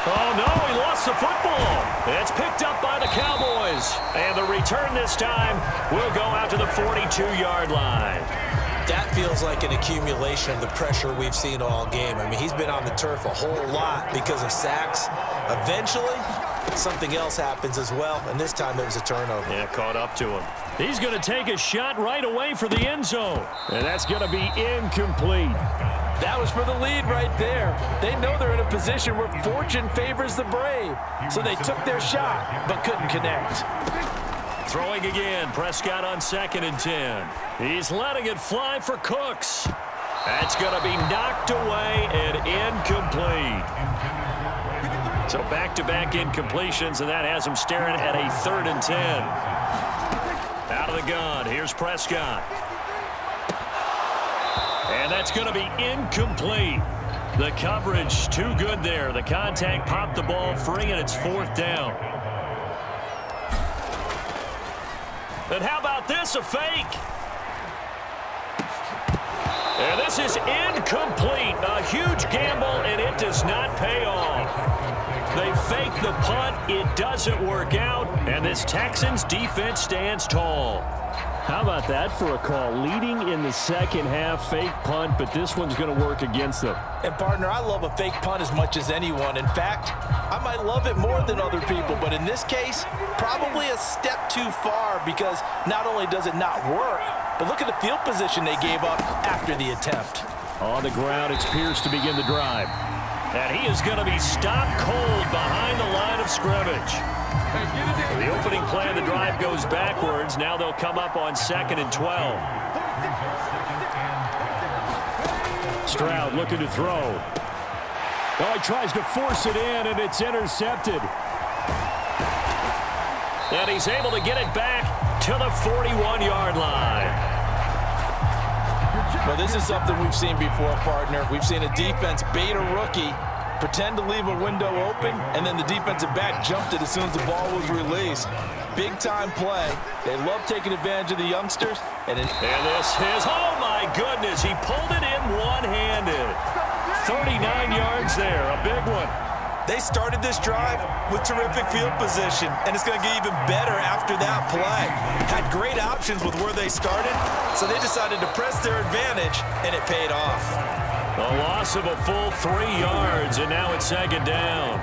Oh, no, he lost the football. It's picked up by the Cowboys. And the return this time will go out to the 42-yard line. That feels like an accumulation of the pressure we've seen all game. I mean, he's been on the turf a whole lot because of sacks. Eventually, something else happens as well, and this time it was a turnover. Yeah, caught up to him. He's going to take a shot right away for the end zone. And that's going to be incomplete. That was for the lead right there. They know they're in a position where fortune favors the brave. So they took their shot, but couldn't connect. Throwing again, Prescott on 2nd and 10. He's letting it fly for Cooks. That's going to be knocked away and incomplete. So back-to-back incompletions, and that has him staring at a 3rd and 10. Out of the gun, here's Prescott. And that's going to be incomplete. The coverage too good there. The contact popped the ball free, and it's 4th down. And how about this, a fake? And this is incomplete. A huge gamble, and it does not pay off. They fake the punt. It doesn't work out, and this Texans defense stands tall. How about that for a call? Leading in the second half, fake punt, but this one's going to work against them. And, partner, I love a fake punt as much as anyone. In fact, I might love it more than other people, but in this case, probably a step too far because not only does it not work, but look at the field position they gave up after the attempt. On the ground, it's Pierce to begin the drive. And he is going to be stopped cold behind the line of scrimmage. The opening play of the drive goes backwards. Now they'll come up on 2nd and 12. Stroud looking to throw. Oh, he tries to force it in, and it's intercepted. And he's able to get it back to the 41-yard line. Well, this is something we've seen before, partner. We've seen a defense bait a rookie, pretend to leave a window open, and then the defensive back jumped it as soon as the ball was released. Big-time play. They love taking advantage of the youngsters. And this is, oh, my goodness, he pulled it in one-handed. 39 yards there, a big one. They started this drive with terrific field position, and it's going to get even better after that play. Had great options with where they started, so they decided to press their advantage, and it paid off. A loss of a full 3 yards, and now it's 2nd down.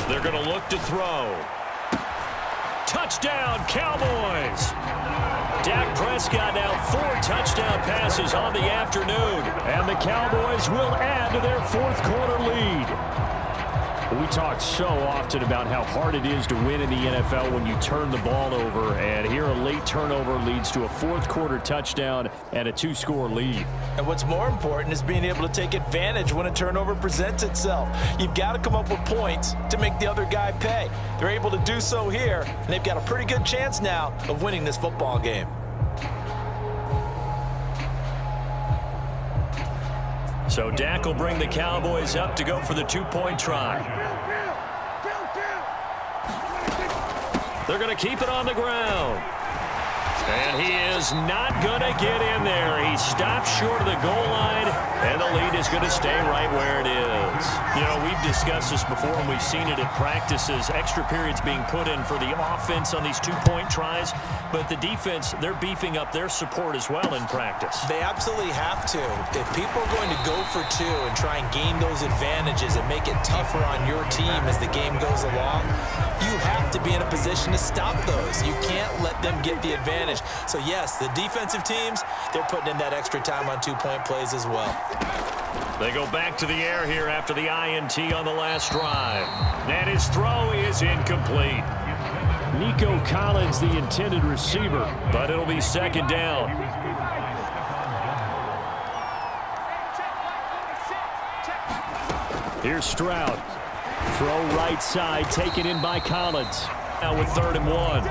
They're going to look to throw. Touchdown, Cowboys! Dak Prescott now 4 touchdown passes on the afternoon. And the Cowboys will add to their 4th quarter lead. We talk so often about how hard it is to win in the NFL when you turn the ball over. And here a late turnover leads to a 4th quarter touchdown and a 2-score lead. And what's more important is being able to take advantage when a turnover presents itself. You've got to come up with points to make the other guy pay. They're able to do so here, and they've got a pretty good chance now of winning this football game. So Dak will bring the Cowboys up to go for the 2-point try. They're going to keep it on the ground. And he is not going to get in there. He stopped short of the goal line, and the lead is going to stay right where it is. You know, we've discussed this before, and we've seen it at practices. Extra periods being put in for the offense on these two-point tries, but the defense, they're beefing up their support as well in practice. They absolutely have to. If people are going to go for two and try and gain those advantages and make it tougher on your team as the game goes along, you have to be in a position to stop those. You can't let them get the advantage. So, yes, the defensive teams, they're putting in that extra time on two-point plays as well. They go back to the air here after the INT on the last drive. And his throw is incomplete. Nico Collins, the intended receiver, but it'll be second down. Here's Stroud. Throw right side, taken in by Collins. Now with 3rd and 1.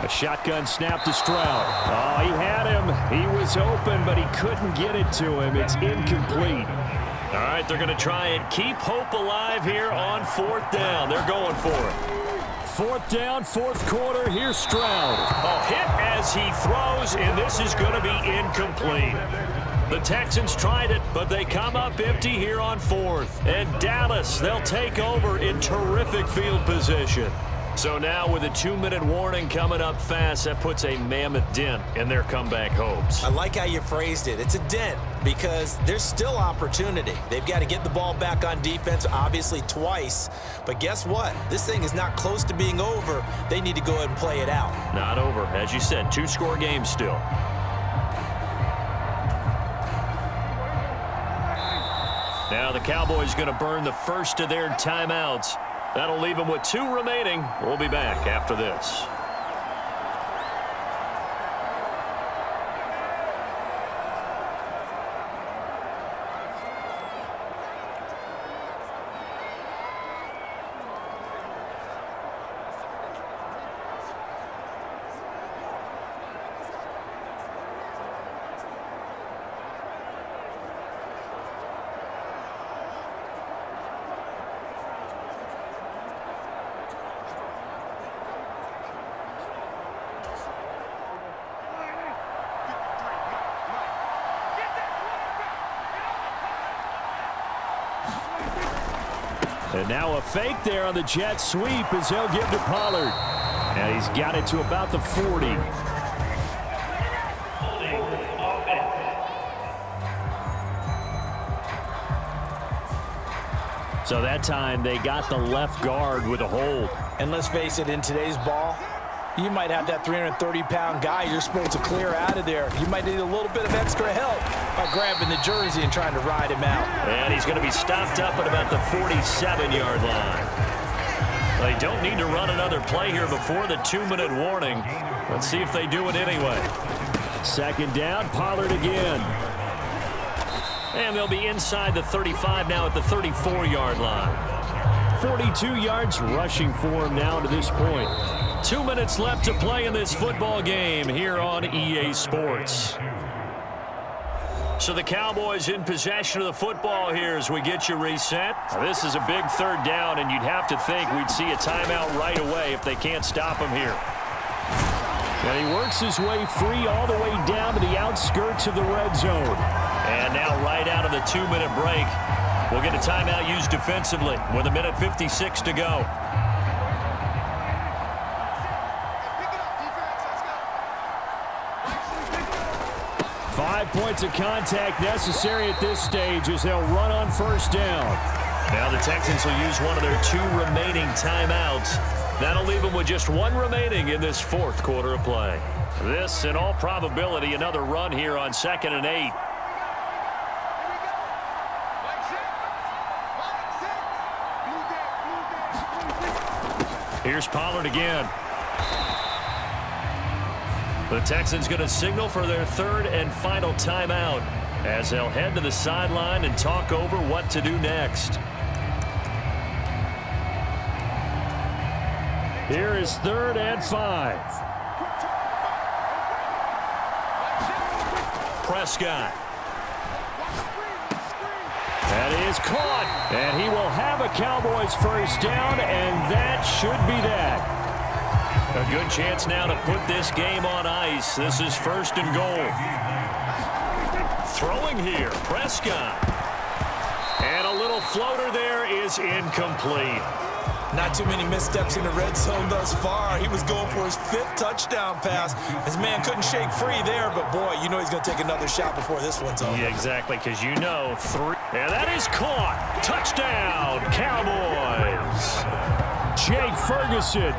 A shotgun snap to Stroud. Oh, he had him. He was open, but he couldn't get it to him. It's incomplete. All right, they're going to try and keep hope alive here on 4th down. They're going for it. 4th down, 4th quarter. Here's Stroud. A hit as he throws, and this is going to be incomplete. The Texans tried it, but they come up empty here on 4th. And Dallas, they'll take over in terrific field position. So now with a 2-minute warning coming up fast, that puts a mammoth dent in their comeback hopes. I like how you phrased it. It's a dent because there's still opportunity. They've got to get the ball back on defense, obviously twice. But guess what? This thing is not close to being over. They need to go ahead and play it out. Not over. As you said, 2-score game still. Now the Cowboys going to burn the first of their timeouts. That'll leave them with 2 remaining. We'll be back after this. And now a fake there on the jet sweep as he'll give to Pollard. And he's got it to about the 40. So that time they got the left guard with a hold. And let's face it, in today's ball, you might have that 330-pound guy you're supposed to clear out of there. You might need a little bit of extra help by grabbing the jersey and trying to ride him out. And he's going to be stopped up at about the 47-yard line. They don't need to run another play here before the 2-minute warning. Let's see if they do it anyway. Second down, Pollard again. And they'll be inside the 35 now at the 34-yard line. 42 yards rushing for him now to this point. 2 minutes left to play in this football game here on EA Sports. So the Cowboys in possession of the football here as we get you reset. This is a big 3rd down, and you'd have to think we'd see a timeout right away if they can't stop him here. And he works his way free all the way down to the outskirts of the red zone. And now right out of the 2-minute break, we'll get a timeout used defensively with 1:56 to go. 5 points of contact necessary at this stage as they'll run on 1st down. Now the Texans will use one of their 2 remaining timeouts. That'll leave them with just 1 remaining in this 4th quarter of play. This, in all probability, another run here on 2nd and 8. Here's Pollard again. The Texans going to signal for their 3rd and final timeout as they'll head to the sideline and talk over what to do next. Here is 3rd and 5. Prescott. is caught, and he will have a Cowboys first down, and that should be that. A good chance now to put this game on ice. This is 1st and goal. Throwing here, Prescott. And a little floater there is incomplete. Not too many missteps in the red zone thus far. He was going for his 5th touchdown pass. His man couldn't shake free there, but boy, you know he's going to take another shot before this one's over. Yeah, exactly, because you know 3. And that is caught. Touchdown, Cowboys. Jake Ferguson.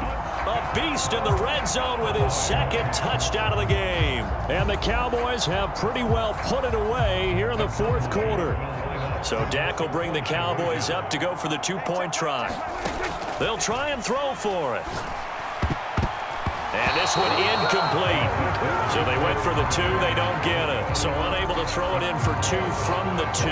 A beast in the red zone with his 2nd touchdown of the game. And the Cowboys have pretty well put it away here in the 4th quarter. So Dak will bring the Cowboys up to go for the 2-point try. They'll try and throw for it. And this one incomplete. So they went for the 2. They don't get it. So unable to throw it in for 2 from the 2.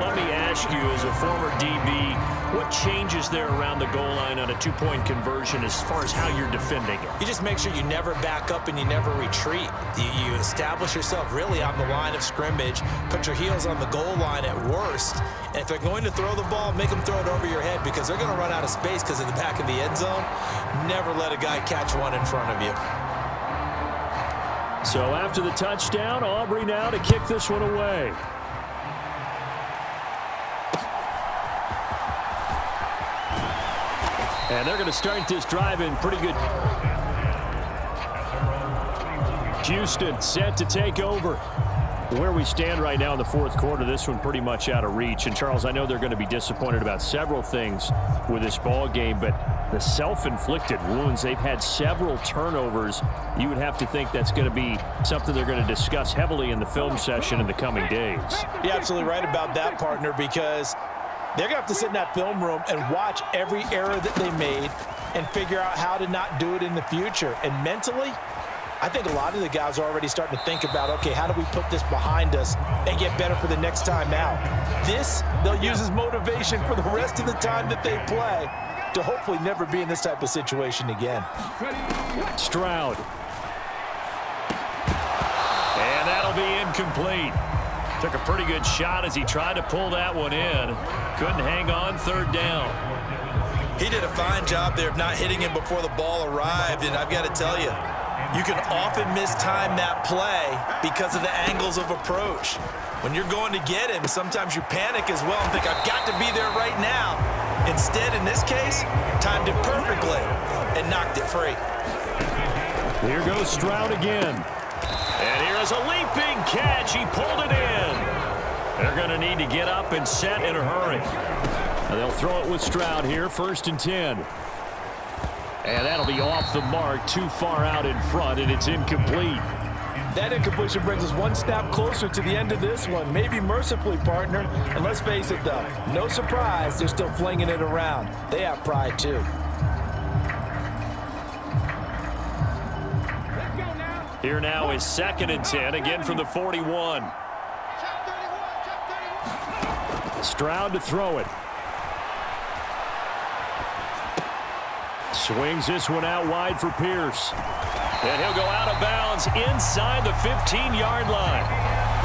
Let me ask you, as a former DB, what changes there around the goal line on a 2-point conversion as far as how you're defending it? You just make sure you never back up and you never retreat. You establish yourself really on the line of scrimmage, put your heels on the goal line at worst, and if they're going to throw the ball, make them throw it over your head because they're going to run out of space because in the back of the end zone, never let a guy catch one in front of you. So after the touchdown, Aubrey now to kick this one away. And they're going to start this drive in pretty good. Houston set to take over. Where we stand right now in the 4th quarter, this one pretty much out of reach. And, Charles, I know they're going to be disappointed about several things with this ball game, but the self-inflicted wounds, they've had several turnovers. You would have to think that's going to be something they're going to discuss heavily in the film session in the coming days. You're absolutely right about that, partner, because they're going to have to sit in that film room and watch every error that they made and figure out how to not do it in the future. And mentally, I think a lot of the guys are already starting to think about, okay, how do we put this behind us and get better for the next time out? This, they'll use as motivation for the rest of the time that they play to hopefully never be in this type of situation again. Stroud. And that'll be incomplete. Took a pretty good shot as he tried to pull that one in. Couldn't hang on, 3rd down. He did a fine job there of not hitting him before the ball arrived, and I've got to tell you, you can often mistime that play because of the angles of approach. When you're going to get him, sometimes you panic as well and think, I've got to be there right now. Instead, in this case, timed it perfectly and knocked it free. Here goes Stroud again. And here is a leaping catch. He pulled it in. They're going to need to get up and set in a hurry. And they'll throw it with Stroud here, 1st and 10. And that'll be off the mark, too far out in front, and it's incomplete. That incompletion brings us one snap closer to the end of this one, maybe mercifully, partner. And let's face it, though, no surprise, they're still flinging it around. They have pride, too. Here now is 2nd and 10, again from the 41. Stroud to throw it. Swings this one out wide for Pierce. And he'll go out of bounds inside the 15-yard line.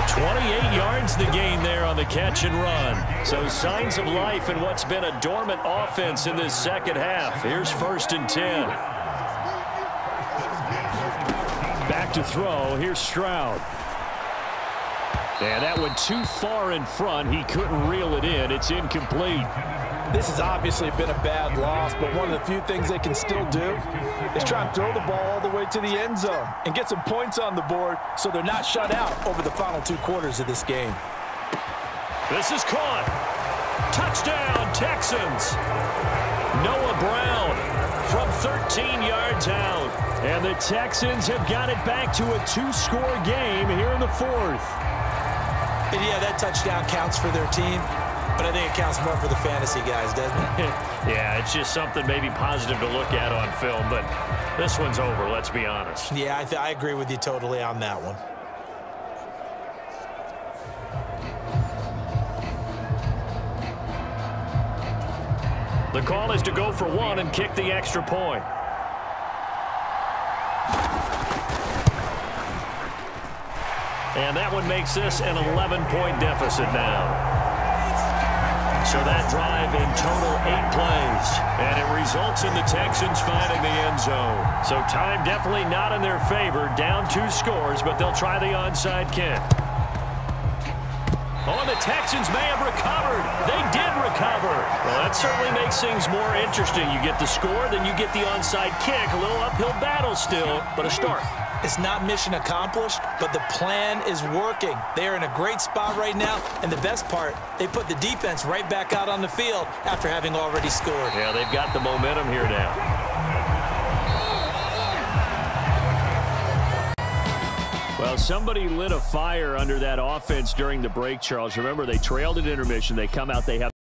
28 yards the gain there on the catch and run. So signs of life in what's been a dormant offense in this 2nd half. Here's 1st and 10. Back to throw. Here's Stroud. And that one too far in front. He couldn't reel it in. It's incomplete. This has obviously been a bad loss, but one of the few things they can still do is try and throw the ball all the way to the end zone and get some points on the board so they're not shut out over the final 2 quarters of this game. This is caught. Touchdown, Texans. Noah Brown from 13 yards out. And the Texans have got it back to a 2-score game here in the 4th. And yeah, that touchdown counts for their team, but I think it counts more for the fantasy guys, doesn't it? Yeah, it's just something maybe positive to look at on film, but this one's over, let's be honest. Yeah, I agree with you totally on that one. The call is to go for 1 and kick the extra point. And that one makes this an 11-point deficit now. So that drive in total 8 plays. And it results in the Texans finding the end zone. So time definitely not in their favor. Down 2 scores, but they'll try the onside kick. Oh, and the Texans may have recovered. They did recover. Well, that certainly makes things more interesting. You get the score, then you get the onside kick. A little uphill battle still, but a start. It's not mission accomplished, but the plan is working. They're in a great spot right now, and the best part, they put the defense right back out on the field after having already scored. Yeah, they've got the momentum here now. Well, somebody lit a fire under that offense during the break, Charles. Remember, they trailed at intermission. They come out, they have